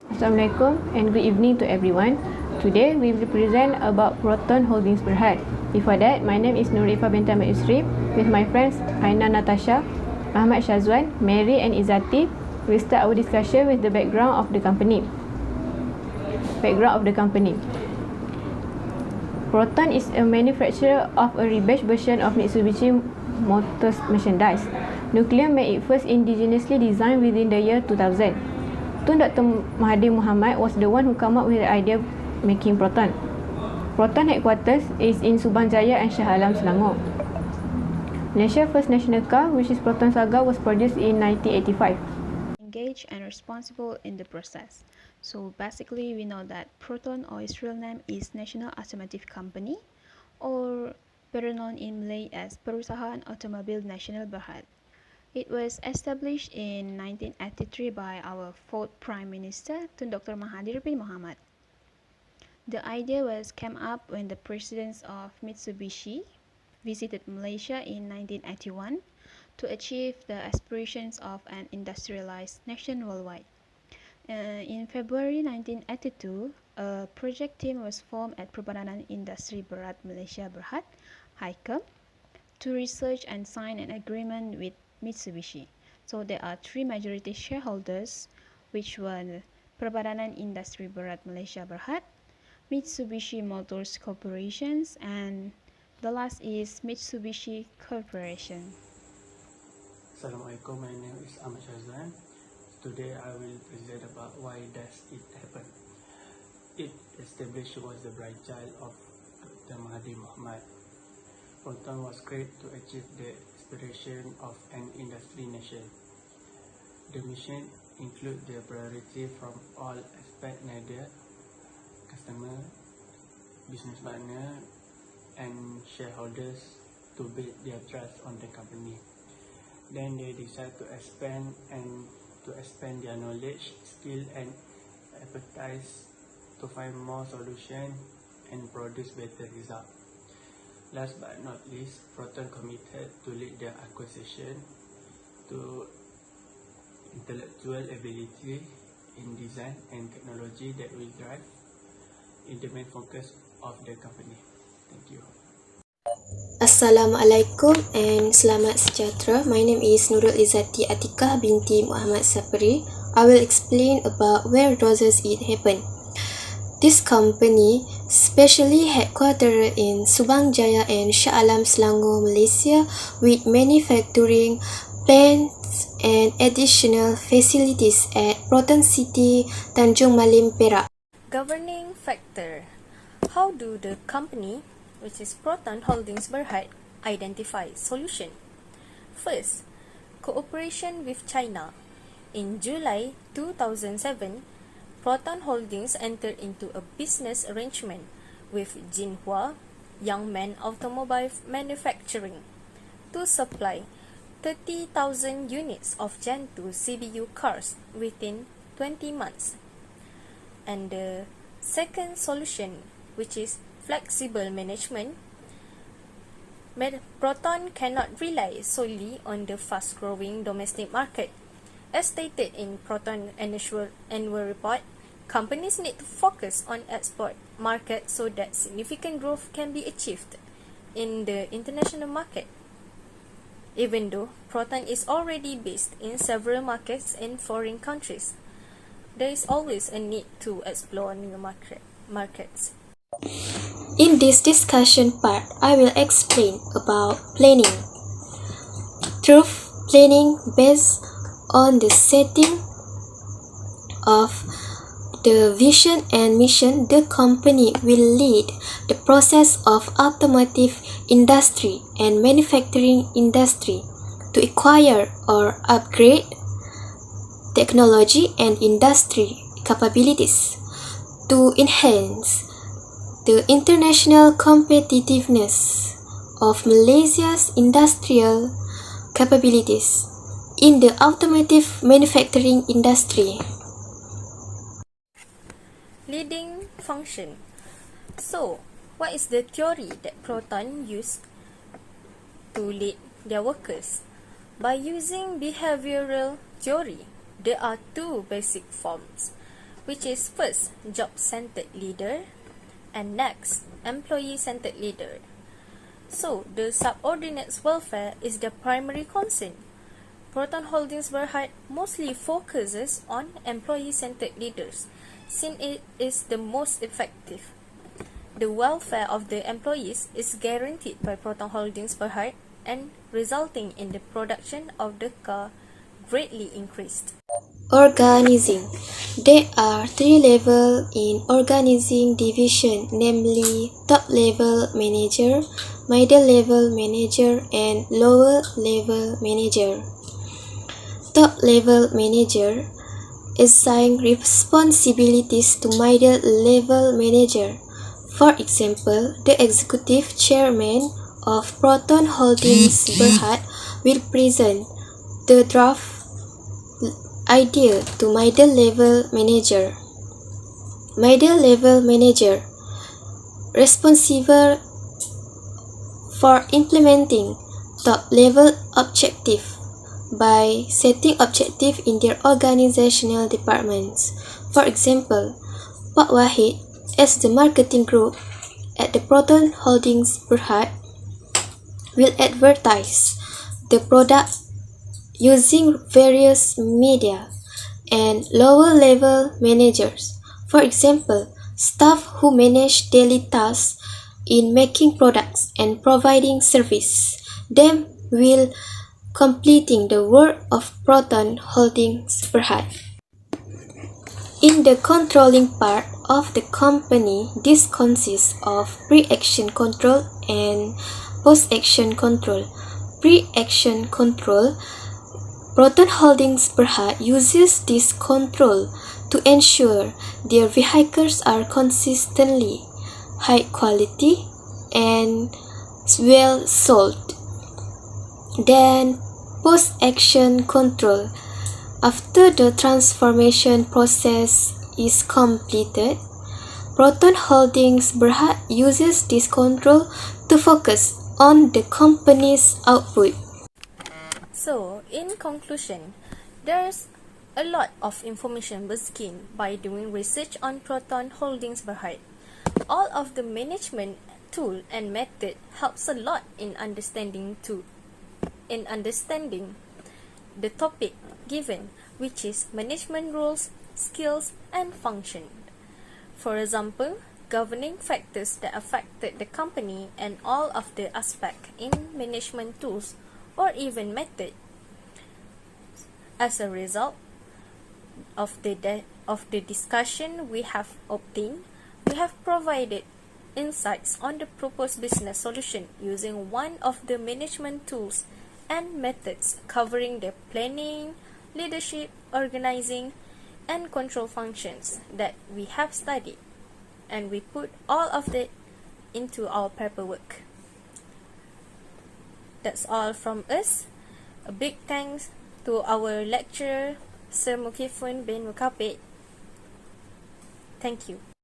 Assalamualaikum and good evening to everyone. Today we will present about Proton Holdings Berhad. Before that, my name is Nurifa Binti Ahmad Yusri with my friends Aina Natasha, Ahmad Shazwan, Mary and Izzati. We'll start our discussion with the background of the company. Proton is a manufacturer of a rebadged version of Mitsubishi Motors merchandise. Nuclear made it first indigenously designed within the year 2000. Tun Dr. Mahathir Mohamad was the one who came up with the idea of making Proton. Proton headquarters is in Subang Jaya and Shah Alam, Selangor. Malaysia's first national car, which is Proton Saga, was produced in 1985. Engaged and responsible in the process. So basically we know that Proton, or its real name is National Automotive Company, or better known in Malay as Perusahaan Automobil Nasional Berhad. It was established in 1983 by our fourth Prime Minister, Tun Dr. Mahathir bin Mohamad. The idea was came up when the presidents of Mitsubishi visited Malaysia in 1981 to achieve the aspirations of an industrialized nation worldwide. In February 1982, a project team was formed at Perpadanan Industri Berat Malaysia Berhad, HICM, to research and sign an agreement with Mitsubishi. So there are three majority shareholders, which were Perpadanan Industri Berat Malaysia Berhad, Mitsubishi Motors Corporations, and the last is Mitsubishi Corporation. Assalamualaikum, my name is Ahmad Shazwan. Today I will present about why does it happen. It established was the brainchild of Dr. Mahathir Mohamad. Proton was created to achieve the aspiration of an industry nation. The mission includes the priority from all aspects, neither customer, business partner, and shareholders to build their trust on the company. Then they decide to expand their knowledge, skill, and expertise to find more solutions and produce better results. Last but not least, Proton committed to lead the acquisition to intellectual ability in design and technology that will drive in the main focus of the company. Thank you. Assalamualaikum and selamat sejahtera. My name is Nurul Izzati Atikah binti Muhammad Sapri. I will explain about where does it happen. This company, specially headquartered in Subang Jaya and Shah Alam, Selangor, Malaysia, with manufacturing plants and additional facilities at Proton City, Tanjung Malim, Perak. Governing factor. How do the company, which is Proton Holdings Berhad, identify solution? First, cooperation with China. In July 2007, Proton Holdings entered into a business arrangement with Jinhua Youngman Automobile Manufacturing to supply 30,000 units of Gen 2 CBU cars within 20 months. And the second solution, which is flexible management, Proton cannot rely solely on the fast-growing domestic market. As stated in Proton annual report, companies need to focus on export market so that significant growth can be achieved in the international market. Even though Proton is already based in several markets in foreign countries, there is always a need to explore new markets. In this discussion part, I will explain about planning. Through planning based on the setting of the vision and mission, the company will lead the process of automotive industry and manufacturing industry to acquire or upgrade technology and industry capabilities to enhance the international competitiveness of Malaysia's industrial capabilities in the automotive manufacturing industry. Leading function. So, what is the theory that Proton used to lead their workers? By using behavioral theory, there are two basic forms. which is first, job-centered leader, and next, employee-centered leader. So, the subordinates' welfare is the primary concern. Proton Holdings Berhad mostly focuses on employee-centered leaders, since it is the most effective. The welfare of the employees is guaranteed by Proton Holdings Berhad and resulting in the production of the car greatly increased. Organizing. There are 3 levels in organizing division, namely top level manager, middle level manager, and lower level manager. Top level manager assign responsibilities to middle level manager. For example, the executive chairman of Proton Holdings Berhad will present the draft idea to middle level manager. Middle level manager responsible for implementing top level objective by setting objective in their organizational departments. For example, Pak Wahid as the marketing group at the Proton Holdings Berhad will advertise the product using various media, and lower level managers, for example, staff who manage daily tasks in making products and providing service, them will completing the work of Proton Holdings Berhad. In the controlling part of the company, this consists of pre-action control and post-action control. Pre-action control, Proton Holdings Berhad uses this control to ensure their vehicles are consistently high quality and well sold. Then post-action control. After the transformation process is completed, Proton Holdings Berhad uses this control to focus on the company's output. So, in conclusion, there's a lot of information was gained by doing research on Proton Holdings Berhad. All of the management tool and method helps a lot in understanding the topic given, which is management rules, skills, and function. For example, governing factors that affected the company and all of the aspects in management tools or even method. As a result of the discussion we have obtained, we have provided insights on the proposed business solution using one of the management tools and methods covering the planning, leadership, organizing, and control functions that we have studied, and we put all of that into our paperwork. That's all from us. A big thanks to our lecturer, Sir Mukifun bin Mukapit. Thank you.